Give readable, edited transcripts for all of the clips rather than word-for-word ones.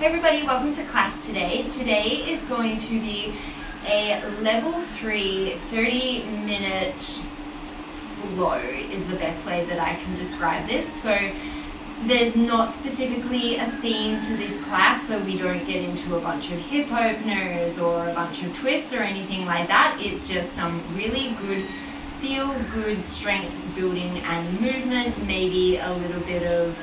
Hey everybody, welcome to class today. Today is going to be a level 3 30-minute flow is the best way that I can describe this. So there's not specifically a theme to this class, so we don't get into a bunch of hip openers or a bunch of twists or anything like that. It's just some really good feel good strength building and movement, maybe a little bit of,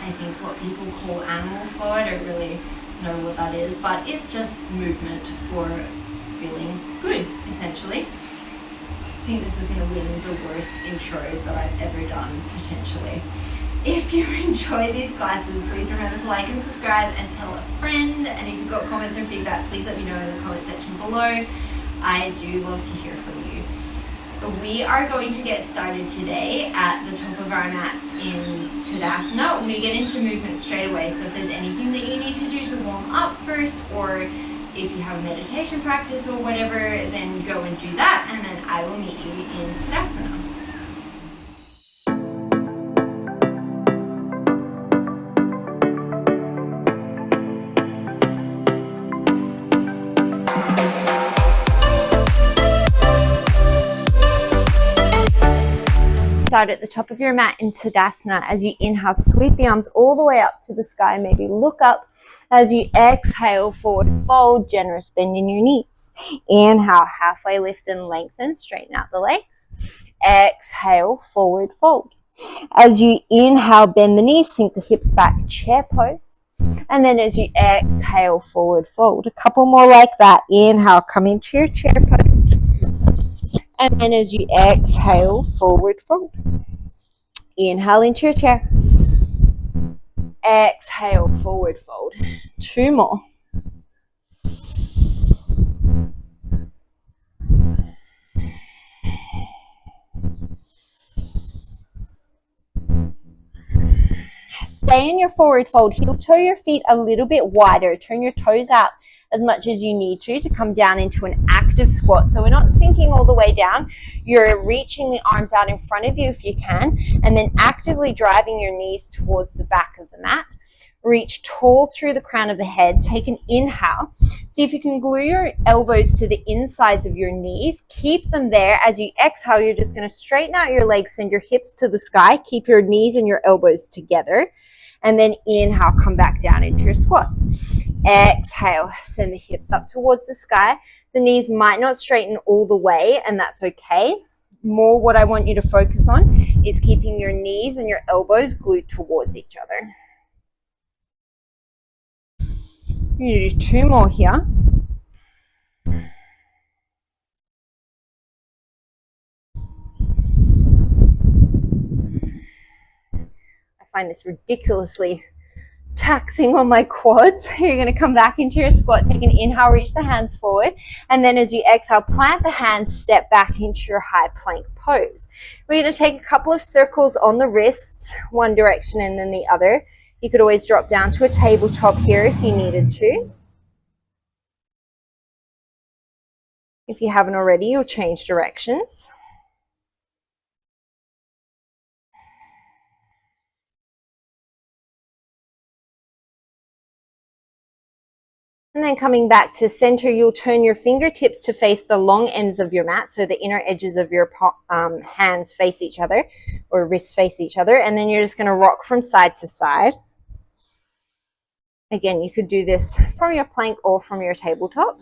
I think, what people call animal flow. I don't really know what that is, but it's just movement for feeling good, essentially. I think this is going to win the worst intro that I've ever done, potentially. If you enjoy these classes, please remember to like and subscribe and tell a friend. And if you've got comments or feedback, please let me know in the comment section below. I do love to hear from you. We are going to get started today at the top of our mats in Tadasana. We get into movement straight away, so if there's anything that you need to do to warm up first, or if you have meditation practice or whatever, then go and do that, and then I will meet you in Tadasana. Start at the top of your mat in Tadasana. As you inhale, sweep the arms all the way up to the sky. Maybe look up. As you exhale, forward fold, generous bend in your knees. Inhale, halfway lift and lengthen, straighten out the legs. Exhale, forward fold. As you inhale, bend the knees, sink the hips back, chair pose. And then as you exhale, forward fold. A couple more like that. Inhale, come into your chair pose. And then as you exhale, forward fold. Inhale into your chair. Exhale, forward fold. Two more. Stay in your forward fold. Heel toe your feet a little bit wider. Turn your toes out as much as you need to come down into an active squat. So we're not sinking all the way down. You're reaching the arms out in front of you if you can, and then actively driving your knees towards the back of the mat. Reach tall through the crown of the head. Take an inhale. See if you can glue your elbows to the insides of your knees. Keep them there. As you exhale, you're just going to straighten out your legs, send your hips to the sky. Keep your knees and your elbows together. And then inhale, come back down into your squat. Exhale, send the hips up towards the sky. The knees might not straighten all the way, and that's okay. More what I want you to focus on is keeping your knees and your elbows glued towards each other. You're going to do two more here. I find this ridiculously taxing on my quads. You're going to come back into your squat. Take an inhale, reach the hands forward. And then as you exhale, plant the hands, step back into your high plank pose. We're going to take a couple of circles on the wrists, one direction and then the other. You could always drop down to a tabletop here if you needed to. If you haven't already, you'll change directions. And then coming back to center, you'll turn your fingertips to face the long ends of your mat, so the inner edges of your hands face each other, or wrists face each other, and then you're just going to rock from side to side. Again, you could do this from your plank or from your tabletop.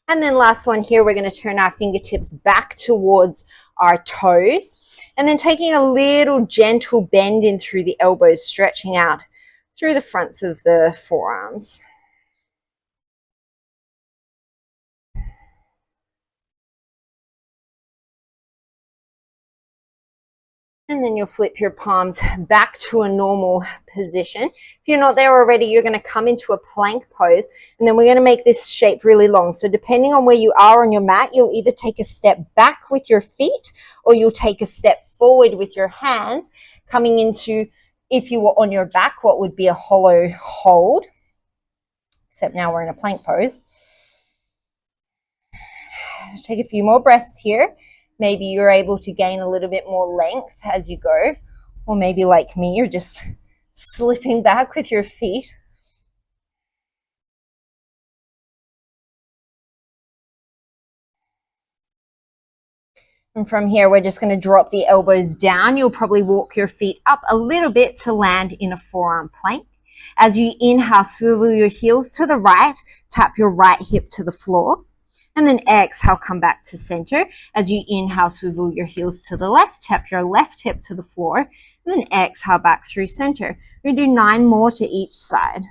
And then last one here, we're going to turn our fingertips back towards our toes. And then taking a little gentle bend in through the elbows, stretching out through the fronts of the forearms. And then you'll flip your palms back to a normal position. If you're not there already, you're going to come into a plank pose, and then we're going to make this shape really long. So depending on where you are on your mat, you'll either take a step back with your feet, or you'll take a step forward with your hands, coming into, if you were on your back, what would be a hollow hold, except now we're in a plank pose. Take a few more breaths here. maybe you're able to gain a little bit more length as you go, or maybe like me, you're just slipping back with your feet. And from here, we're just going to drop the elbows down. You'll probably walk your feet up a little bit to land in a forearm plank. As you inhale, swivel your heels to the right, tap your right hip to the floor. And then exhale, come back to center. As you inhale, swivel your heels to the left, tap your left hip to the floor. And then exhale back through center. We're going to do 9 more to each side.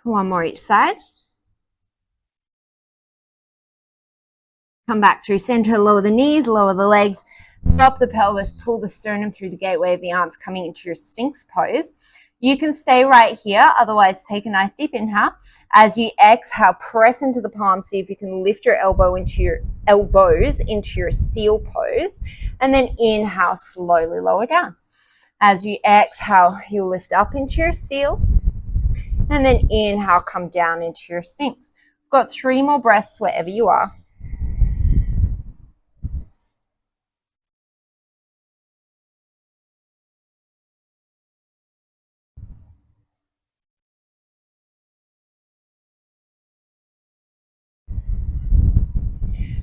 One more each side. Come back through center, lower the knees, lower the legs, drop the pelvis, pull the sternum through the gateway of the arms, coming into your Sphinx pose. You can stay right here, otherwise take a nice deep inhale. As you exhale, press into the palms, see if you can lift your elbows into your seal pose, and then inhale, slowly lower down. As you exhale, you lift up into your seal, and then inhale, come down into your Sphinx. We've got 3 more breaths wherever you are.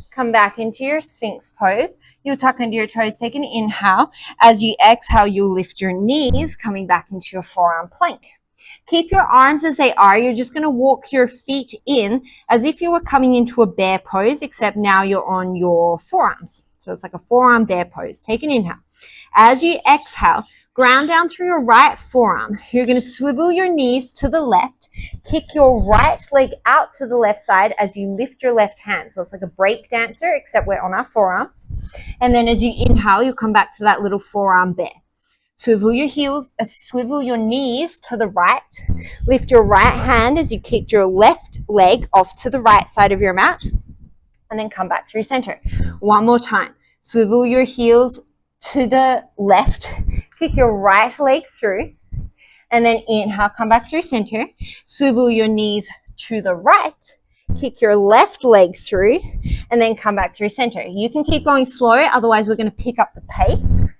Come back into your Sphinx pose. You'll tuck into your toes, take an inhale. As you exhale, you'll lift your knees, coming back into your forearm plank. Keep your arms as they are. You're just going to walk your feet in as if you were coming into a bear pose, except now you're on your forearms. So it's like a forearm bear pose. Take an inhale. As you exhale, ground down through your right forearm. You're going to swivel your knees to the left, kick your right leg out to the left side as you lift your left hand. So it's like a break dancer, except we're on our forearms. And then as you inhale, you'll come back to that little forearm bear. Swivel your knees to the right. Lift your right hand as you kick your left leg off to the right side of your mat. And then come back through center. One more time. Swivel your heels to the left. Kick your right leg through. And then inhale, come back through center. Swivel your knees to the right. Kick your left leg through. And then come back through center. You can keep going slow, otherwise we're going to pick up the pace.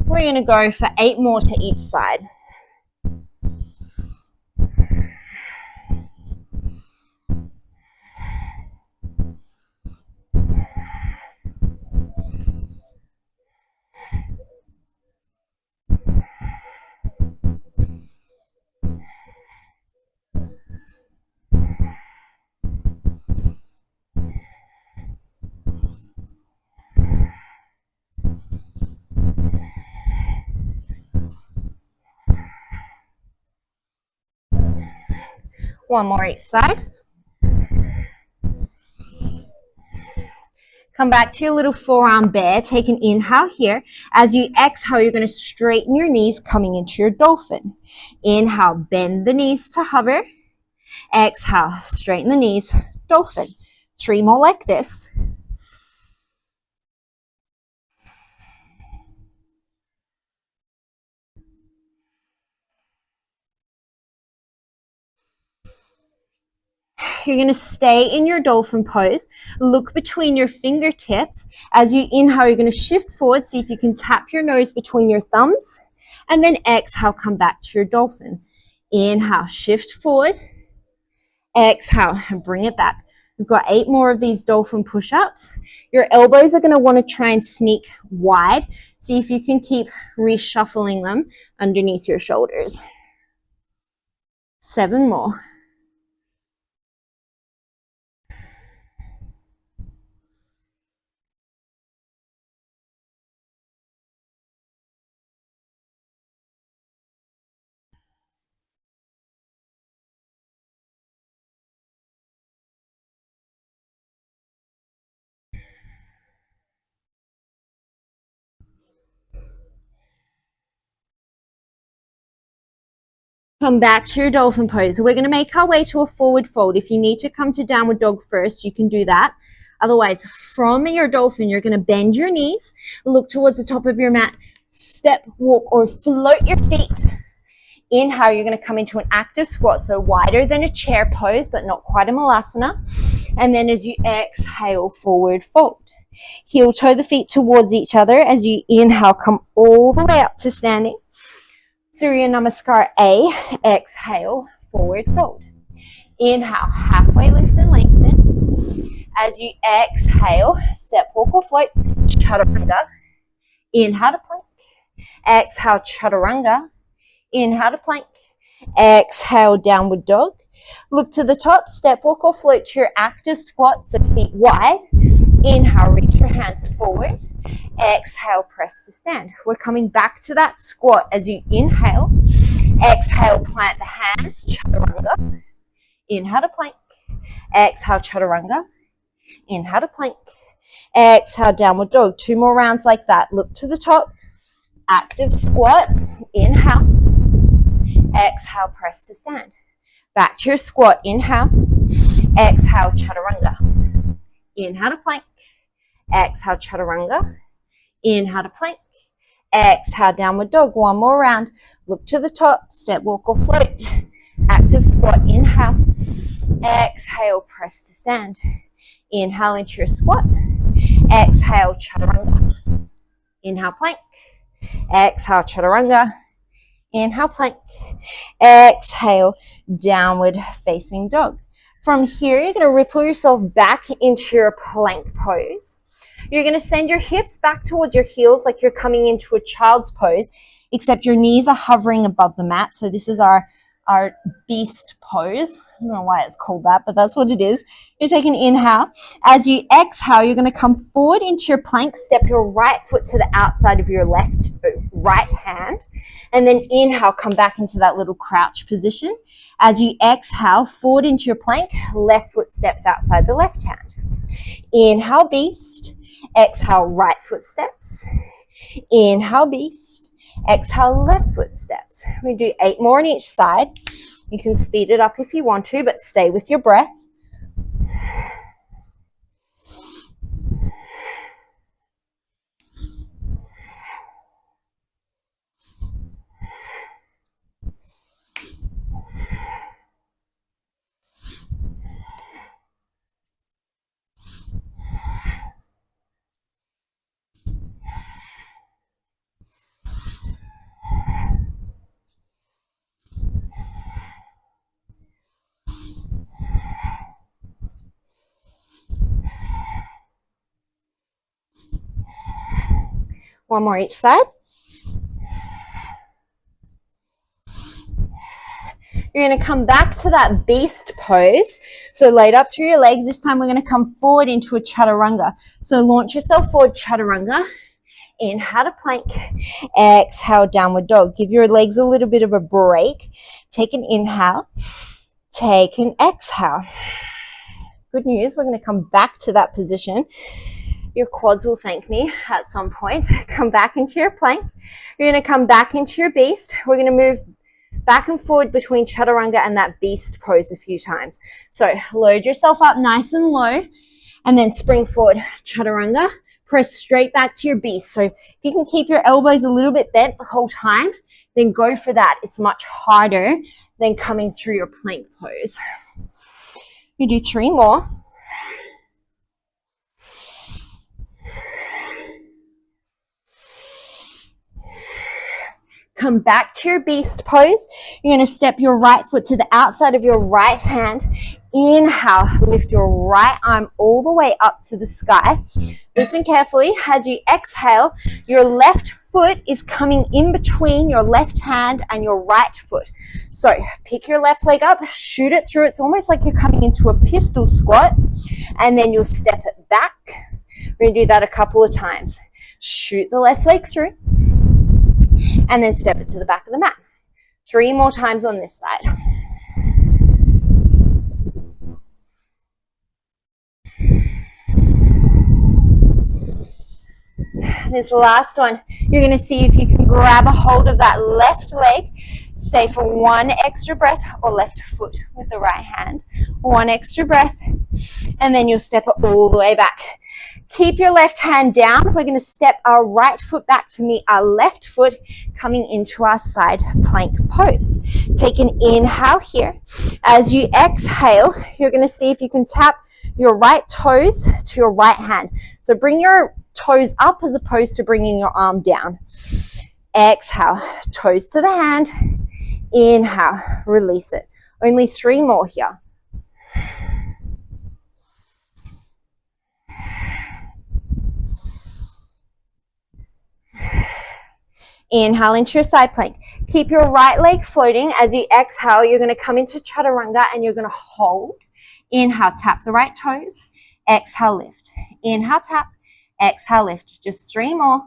We're going to go for 8 more to each side. One more each side. Come back to your little forearm bear. Take an inhale here. As you exhale, you're going to straighten your knees, coming into your dolphin. Inhale, bend the knees to hover. Exhale, straighten the knees, dolphin. 3 more like this. You're going to stay in your dolphin pose. Look between your fingertips. As you inhale, you're going to shift forward. See if you can tap your nose between your thumbs. And then exhale, come back to your dolphin. Inhale, shift forward. Exhale, and bring it back. We've got 8 more of these dolphin push-ups. Your elbows are going to want to try and sneak wide. See if you can keep reshuffling them underneath your shoulders. 7 more. Come back to your dolphin pose. So we're going to make our way to a forward fold. If you need to come to downward dog first, you can do that. Otherwise, from your dolphin, you're going to bend your knees, look towards the top of your mat, step, walk, or float your feet. Inhale, you're going to come into an active squat, so wider than a chair pose, but not quite a malasana. And then as you exhale, forward fold. Heel toe the feet towards each other. As you inhale, come all the way up to standing. Surya Namaskar A, exhale, forward fold. Inhale, halfway lift and lengthen. As you exhale, step, walk or float, chaturanga. Inhale to plank. Exhale, chaturanga. Inhale to plank. Exhale, downward dog. Look to the top, step, walk or float to your active squat, so feet wide. Inhale, reach your hands forward. Exhale, press to stand. We're coming back to that squat as you inhale. Exhale, plant the hands, chaturanga. Inhale to plank. Exhale, chaturanga. Inhale to plank. Exhale, downward dog. 2 more rounds like that. Look to the top. Active squat. Inhale. Exhale, press to stand. Back to your squat. Inhale. Exhale, chaturanga. Inhale to plank. Exhale, chaturanga. Inhale to plank. Exhale, downward dog. 1 more round. Look to the top. Step, walk or float. Active squat. Inhale. Exhale, press to stand. Inhale into your squat. Exhale, chaturanga. Inhale, plank. Exhale, chaturanga. Inhale, plank. Exhale, downward facing dog. From here, you're going to ripple yourself back into your plank pose. You're going to send your hips back towards your heels like you're coming into a child's pose, except your knees are hovering above the mat. So this is our beast pose. I don't know why it's called that, but that's what it is. You're taking an inhale. As you exhale, you're going to come forward into your plank. Step your right foot to the outside of your right hand. And then inhale, come back into that little crouch position. As you exhale, forward into your plank, left foot steps outside the left hand. Inhale, beast. Exhale, right foot steps. Inhale, beast. Exhale, left foot steps. We do 8 more on each side. You can speed it up if you want to, but stay with your breath. One more each side. You're going to come back to that beast pose. So laid up through your legs. This time we're going to come forward into a chaturanga. So launch yourself forward, chaturanga. Inhale to plank. Exhale, downward dog. Give your legs a little bit of a break. Take an inhale. Take an exhale. Good news, we're going to come back to that position. Your quads will thank me at some point. Come back into your plank. You're going to come back into your beast. We're going to move back and forward between chaturanga and that beast pose a few times. So load yourself up nice and low and then spring forward, chaturanga. Press straight back to your beast. So if you can keep your elbows a little bit bent the whole time, then go for that. It's much harder than coming through your plank pose. You do 3 more. Come back to your beast pose. You're going to step your right foot to the outside of your right hand. Inhale, lift your right arm all the way up to the sky. Listen carefully. As you exhale, your left foot is coming in between your left hand and your right foot. So pick your left leg up, shoot it through. It's almost like you're coming into a pistol squat, and then you'll step it back. We're going to do that a couple of times. Shoot the left leg through, and then step it to the back of the mat. 3 more times on this side. This last one, you're going to see if you can grab a hold of that left leg. Stay for one extra breath, or left foot with the right hand. One extra breath, and then you'll step it all the way back. Keep your left hand down. We're going to step our right foot back to meet our left foot, coming into our side plank pose. Take an inhale here. As you exhale, you're going to see if you can tap your right toes to your right hand. So bring your toes up as opposed to bringing your arm down. Exhale, toes to the hand. Inhale, release it. Only 3 more here. Inhale into your side plank. Keep your right leg floating. As you exhale, you're going to come into chaturanga and you're going to hold. Inhale, tap the right toes. Exhale, lift. Inhale, tap. Exhale, lift. Just 3 more.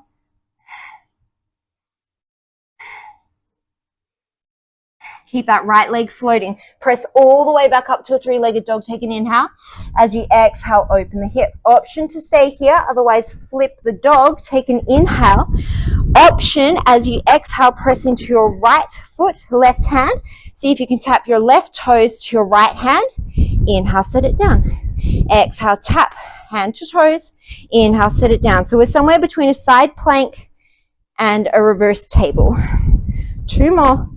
Keep that right leg floating. Press all the way back up to a 3-legged dog. Take an inhale. As you exhale, open the hip. Option to stay here, otherwise flip the dog. Take an inhale. Option, as you exhale, press into your right foot, left hand. See if you can tap your left toes to your right hand. Inhale, set it down. Exhale, tap, hand to toes. Inhale, set it down. So we're somewhere between a side plank and a reverse table. 2 more.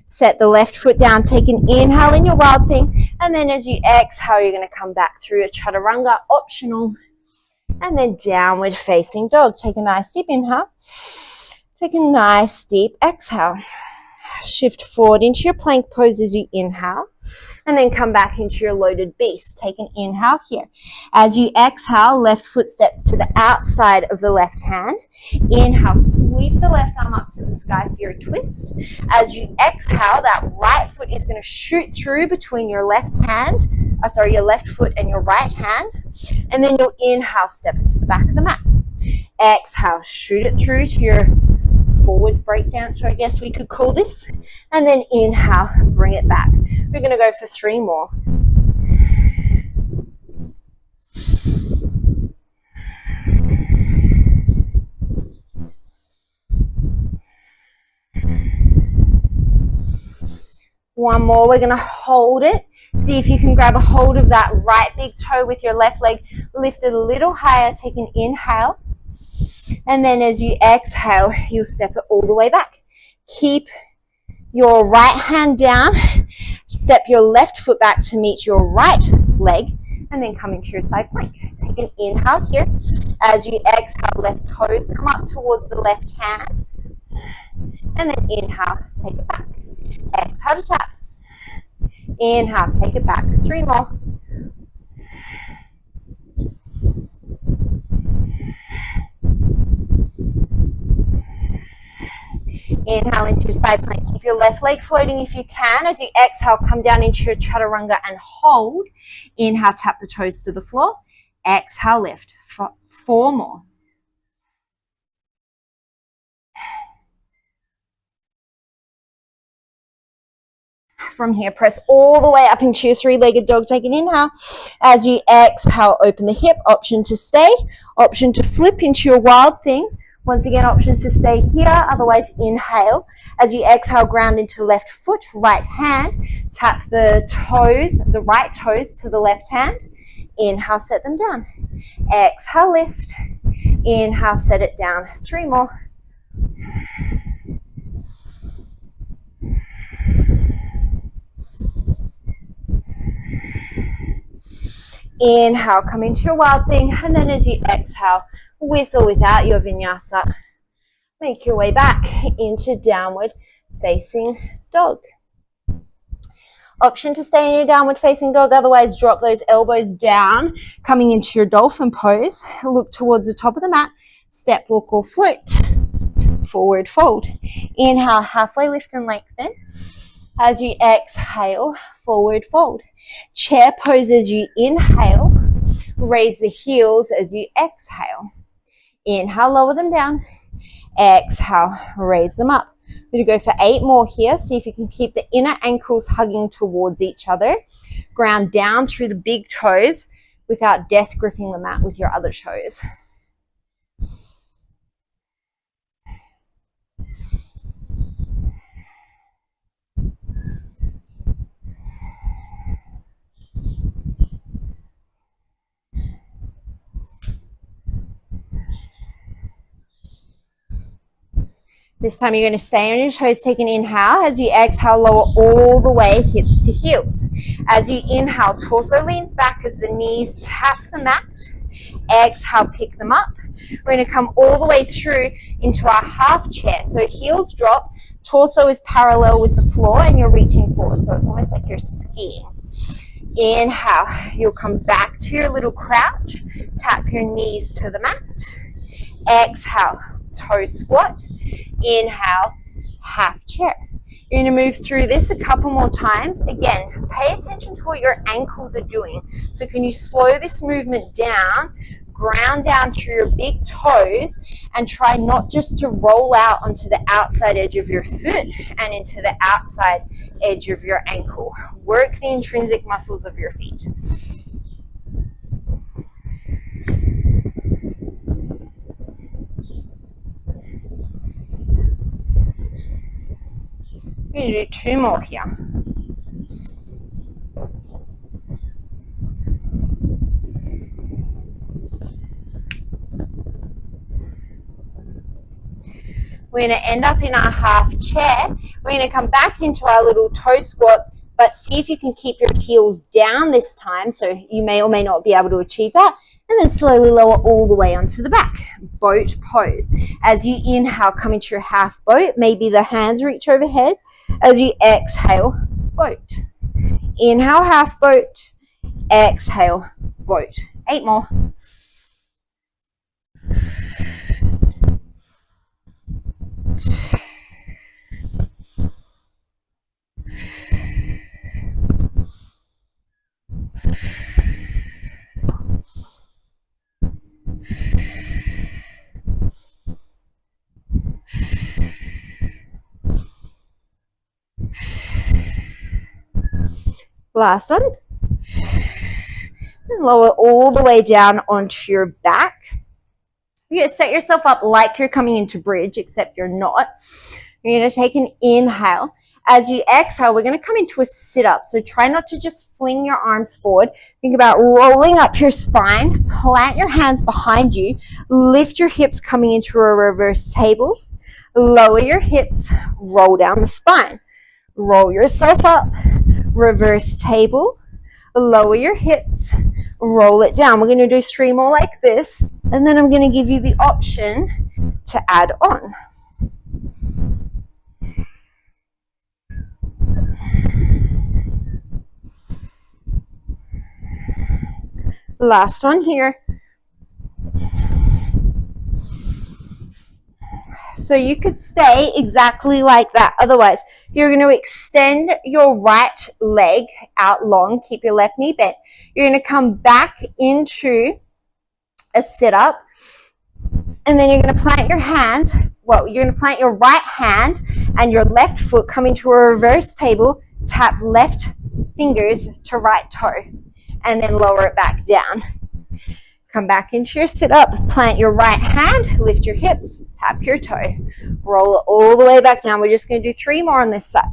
Set the left foot down. Take an inhale in your wild thing. And then as you exhale, you're going to come back through a chaturanga, optional. And then downward facing dog. Take a nice deep inhale. Take a nice deep exhale. Shift forward into your plank pose as you inhale. And then come back into your loaded beast. Take an inhale here. As you exhale, left foot steps to the outside of the left hand. Inhale, sweep the left arm up to the sky for your twist. As you exhale, that right foot is going to shoot through between your left foot and your right hand. And then you'll inhale, step it to the back of the mat. Exhale, shoot it through to your forward break dancer, I guess we could call this. And then inhale, bring it back. We're going to go for 3 more. One more. We're going to hold it. See if you can grab a hold of that right big toe with your left leg. Lift it a little higher. Take an inhale. And then as you exhale, you'll step it all the way back. Keep your right hand down. Step your left foot back to meet your right leg. And then come into your side plank. Take an inhale here. As you exhale, left toes come up towards the left hand. And then inhale, take it back. Exhale to tap. Inhale, take it back. 3 more. Inhale into your side plank. Keep your left leg floating if you can. As you exhale, come down into your chaturanga and hold. Inhale, tap the toes to the floor. Exhale, lift. 4 more. From here, press all the way up into your 3-legged dog. Take an inhale. As you exhale, open the hip. Option to stay. Option to flip into your wild thing. Once again, options to stay here, otherwise inhale. As you exhale, ground into left foot, right hand. Tap the toes, the right toes to the left hand. Inhale, set them down. Exhale, lift. Inhale, set it down. 3 more. Inhale, come into your wild thing. And then as you exhale, with or without your vinyasa, make your way back into downward facing dog. Option to stay in your downward facing dog, otherwise drop those elbows down, coming into your dolphin pose. Look towards the top of the mat, step, walk or float. Forward fold. Inhale, halfway lift and lengthen. As you exhale, forward fold. Chair pose as you inhale. Raise the heels as you exhale. Inhale, lower them down. Exhale, raise them up. We're going to go for 8 more here. See if you can keep the inner ankles hugging towards each other. Ground down through the big toes without death gripping the mat with your other toes. This time you're going to stay on your toes, take an inhale. As you exhale, lower all the way, hips to heels. As you inhale, torso leans back as the knees tap the mat. Exhale, pick them up. We're going to come all the way through into our half chair. So heels drop, torso is parallel with the floor, and you're reaching forward. So it's almost like you're skiing. Inhale, you'll come back to your little crouch. Tap your knees to the mat. Exhale, toe squat. Inhale, half chair. You're going to move through this a couple more times. Again, pay attention to what your ankles are doing. So can you slow this movement down, ground down through your big toes, and try not just to roll out onto the outside edge of your foot and into the outside edge of your ankle. Work the intrinsic muscles of your feet. We're going to do 2 more here. We're going to end up in our half chair. We're going to come back into our little toe squat, but see if you can keep your heels down this time. So you may or may not be able to achieve that. And then slowly lower all the way onto the back. Boat pose. As you inhale, come into your half boat. Maybe the hands reach overhead. As you exhale, boat. Inhale, half boat. Exhale, boat. 8 more. Last one. And lower all the way down onto your back. You're going to set yourself up like you're coming into bridge, except you're not. You're going to take an inhale. As you exhale, we're going to come into a sit-up. So try not to just fling your arms forward. Think about rolling up your spine. Plant your hands behind you. Lift your hips coming into a reverse table. Lower your hips. Roll down the spine. Roll yourself up. Reverse table. Lower your hips. Roll it down. We're going to do 3 more like this. And then I'm going to give you the option to add on. Last one here. So you could stay exactly like that. Otherwise, you're going to extend your right leg out long. Keep your left knee bent. You're going to come back into a sit-up. And then you're going to plant your hand. Well, you're going to plant your right hand and your left foot come into a reverse table. Tap left fingers to right toe. And then lower it back down. Come back into your sit-up. Plant your right hand. Lift your hips. Tap your toe. Roll it all the way back down. We're just going to do 3 more on this side.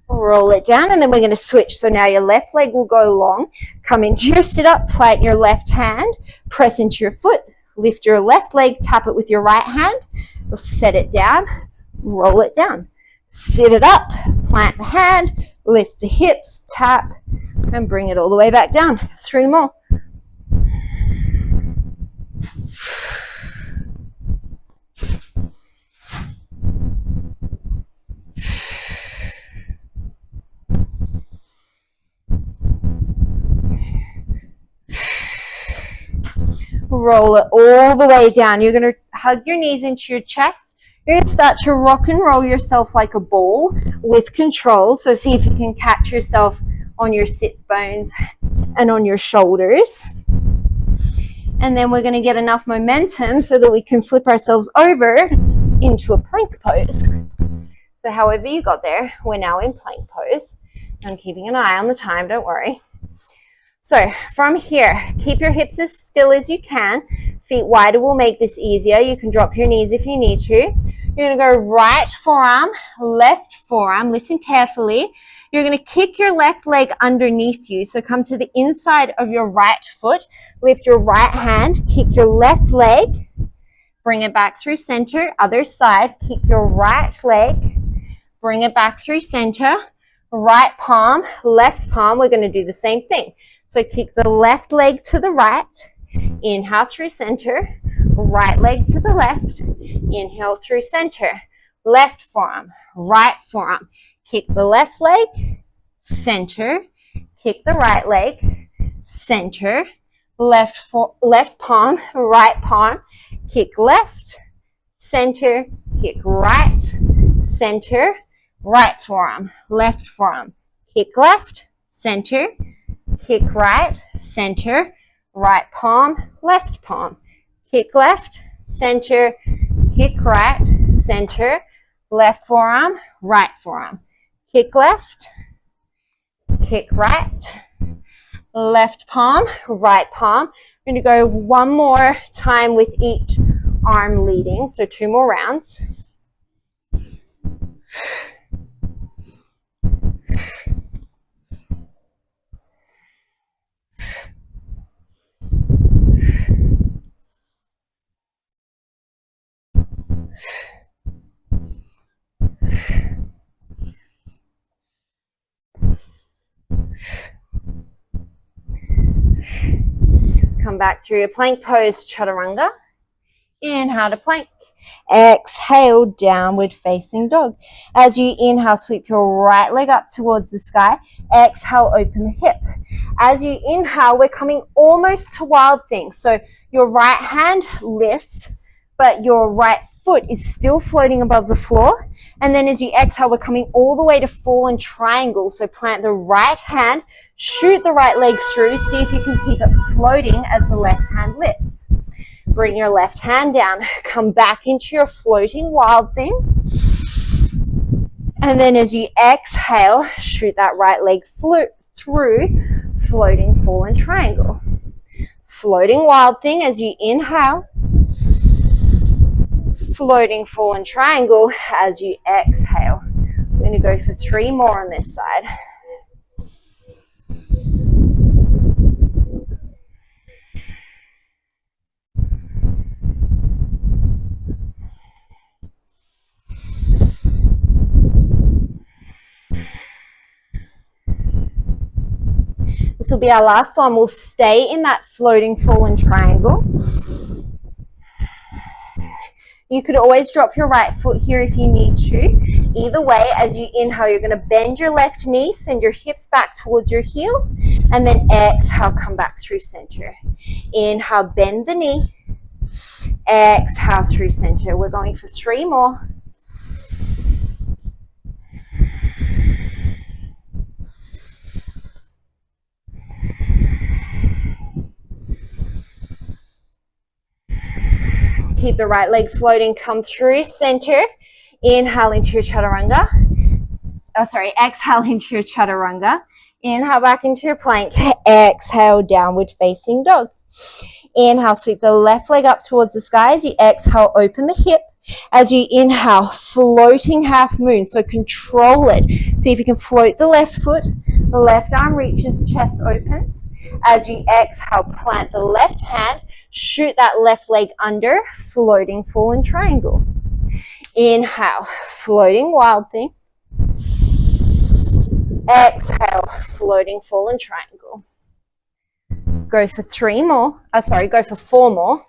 Roll it down, and then we're going to switch. So now your left leg will go long. Come into your sit-up, plant your left hand, press into your foot, lift your left leg, tap it with your right hand, set it down, roll it down. Sit it up, plant the hand, lift the hips, tap, and bring it all the way back down. 3 more. Roll it all the way down. You're going to hug your knees into your chest. You're going to start to rock and roll yourself like a ball with control. So see if you can catch yourself on your sits bones and on your shoulders. And then we're going to get enough momentum so that we can flip ourselves over into a plank pose. So however you got there, we're now in plank pose. I'm keeping an eye on the time, don't worry. So from here, keep your hips as still as you can. Feet wider will make this easier. You can drop your knees if you need to. You're going to go right forearm, left forearm. Listen carefully. You're going to kick your left leg underneath you. So come to the inside of your right foot. Lift your right hand. Kick your left leg. Bring it back through center. Other side. Kick your right leg. Bring it back through center. Right palm, left palm. We're going to do the same thing. So kick the left leg to the right, inhale through center, right leg to the left, inhale through center, left forearm, right forearm, kick the left leg, center, kick the right leg, center, left palm, right palm, kick left, center, kick right, center, right forearm, left forearm, kick left, center, kick right, center, right palm, left palm, kick left, center, kick right, center, left forearm, right forearm, kick left, kick right, left palm, right palm. We're going to go one more time with each arm leading, so 2 more rounds. Come back through your plank pose, chaturanga. Inhale to plank. Exhale, downward facing dog. As you inhale, sweep your right leg up towards the sky. Exhale, open the hip. As you inhale, we're coming almost to wild thing. So your right hand lifts, but your right foot is still floating above the floor. And then as you exhale, we're coming all the way to fallen triangle. So plant the right hand, shoot the right leg through, see if you can keep it floating as the left hand lifts. Bring your left hand down, come back into your floating wild thing. And then as you exhale, shoot that right leg through, floating fallen triangle. Floating wild thing as you inhale. Floating fallen triangle as you exhale. We're going to go for 3 more on this side. This will be our last one. We'll stay in that floating fallen triangle. You could always drop your right foot here if you need to. Either way, as you inhale, you're going to bend your left knee, send your hips back towards your heel, and then exhale, come back through center. Inhale, bend the knee. Exhale through center. We're going for 3 more. Keep the right leg floating, come through center. Inhale into your chaturanga. Exhale into your chaturanga. Inhale back into your plank. Exhale, downward facing dog. Inhale, sweep the left leg up towards the sky. As you exhale, open the hip. As you inhale, floating half moon. So control it. See if you can float the left foot. The left arm reaches, chest opens. As you exhale, plant the left hand. Shoot that left leg under, floating fallen triangle. Inhale, floating wild thing. Exhale, floating fallen triangle. Go for 4 more.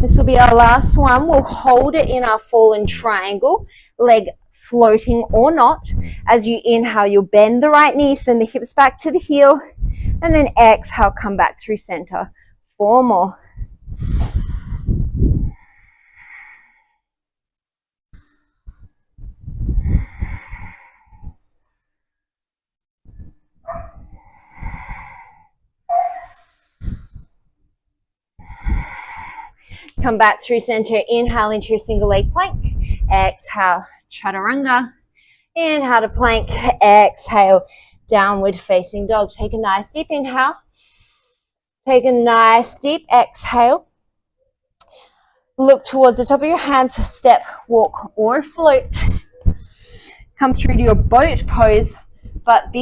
This will be our last one. We'll hold it in our fallen triangle, leg floating or not. As you inhale, you'll bend the right knee, send the hips back to the heel, and then exhale, come back through center. 4 more. Come back through center. Inhale into your single leg plank. Exhale, chaturanga. Inhale to plank. Exhale, downward facing dog. Take a nice deep inhale. Take a nice deep exhale. Look towards the top of your hands. Step, walk, or float. Come through to your boat pose, but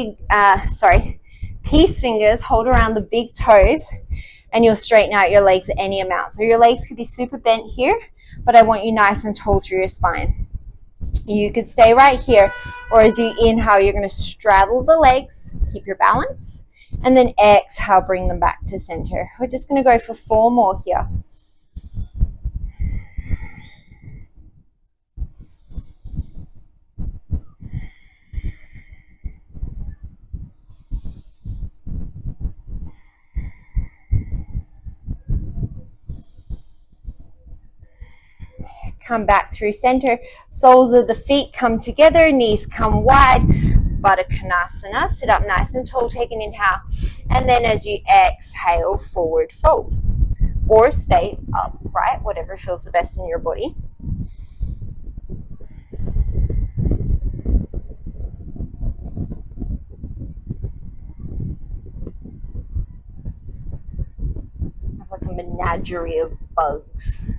peace fingers hold around the big toes, and you'll straighten out your legs any amount. So your legs could be super bent here, but I want you nice and tall through your spine. You could stay right here, or as you inhale, you're going to straddle the legs, keep your balance, and then exhale, bring them back to center. We're just going to go for 4 more here. Come back through center. Soles of the feet come together, knees come wide. Baddha Konasana. Sit up nice and tall. Take an inhale. And then as you exhale, forward fold. Or stay upright, whatever feels the best in your body. I have like a menagerie of bugs.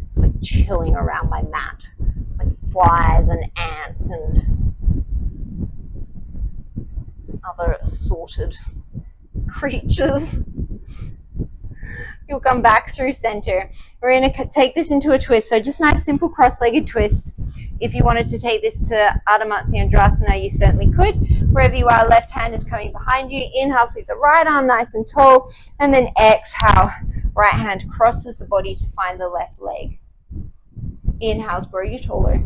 It's like chilling around my mat. It's like flies and ants and other assorted creatures. You'll come back through center. We're going to take this into a twist. So just nice, simple cross-legged twist. If you wanted to take this to Ardha Matsyendrasana, you certainly could. Wherever you are, left hand is coming behind you. Inhale, sweep the right arm nice and tall. And then exhale, right hand crosses the body to find the left leg. Inhales, grow you taller.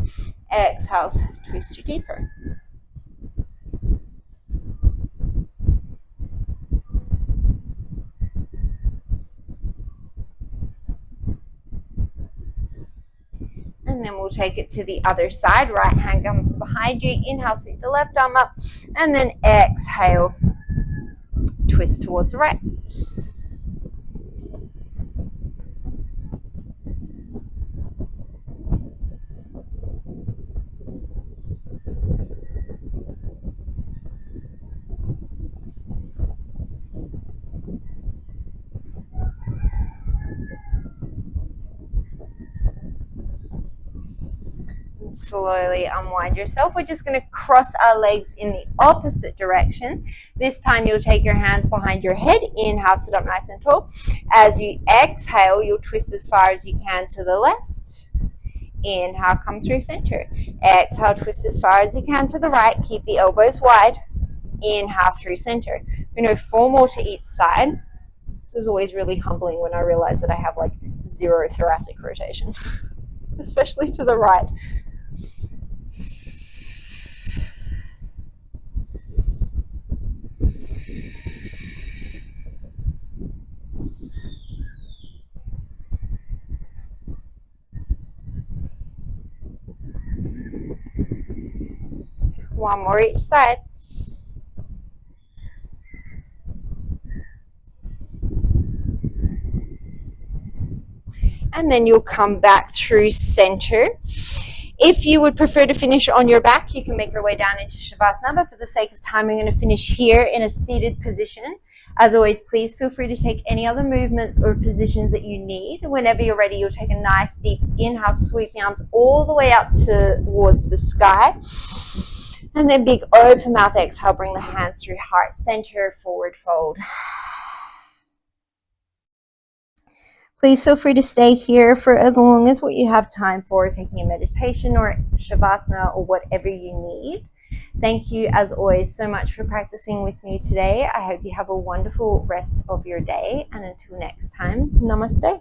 Exhales, twist you deeper. And then we'll take it to the other side. Right hand comes behind you. Inhale, sweep the left arm up. And then exhale, twist towards the right. Slowly unwind yourself. We're just going to cross our legs in the opposite direction. This time you'll take your hands behind your head. Inhale, sit up nice and tall. As you exhale, you'll twist as far as you can to the left. Inhale, come through center. Exhale, twist as far as you can to the right. Keep the elbows wide. Inhale through center. We're going to do 4 more to each side. This is always really humbling when I realize that I have like 0 thoracic rotation, especially to the right. One more each side. And then you'll come back through center. If you would prefer to finish on your back, you can make your way down into Shavasana, but for the sake of time, I'm going to finish here in a seated position. As always, please feel free to take any other movements or positions that you need. Whenever you're ready, you'll take a nice deep inhale, sweep the arms all the way up towards the sky. And then big open mouth exhale, bring the hands through heart center, forward fold. Please feel free to stay here for as long as what you have time for, taking a meditation or Shavasana or whatever you need. Thank you, as always, so much for practicing with me today. I hope you have a wonderful rest of your day. And until next time, namaste.